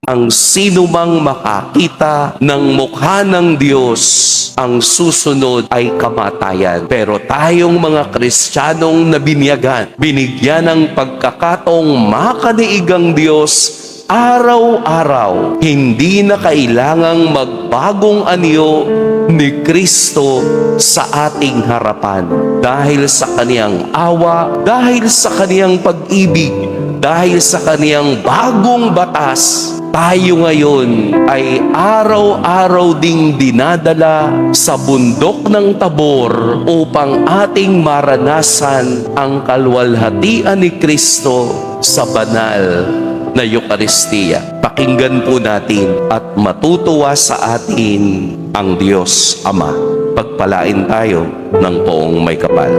Ang sino mang makakita ng mukha ng Diyos, ang susunod ay kamatayan. Pero tayong mga Kristiyanong nabinyagan, binigyan ng pagkakataong makaniig ang Diyos araw-araw, hindi na kailangang magbagong anyo ni Kristo sa ating harapan. Dahil sa kaniyang awa, dahil sa kaniyang pag-ibig, dahil sa kaniyang bagong batas, tayo ngayon ay araw-araw ding dinadala sa bundok ng Tabor upang ating maranasan ang kaluwalhatian ni Kristo sa banal na Eucharistia. Pakinggan po natin at matutuwa sa atin ang Diyos Ama. Pagpalain tayo ng Poong May Kapal.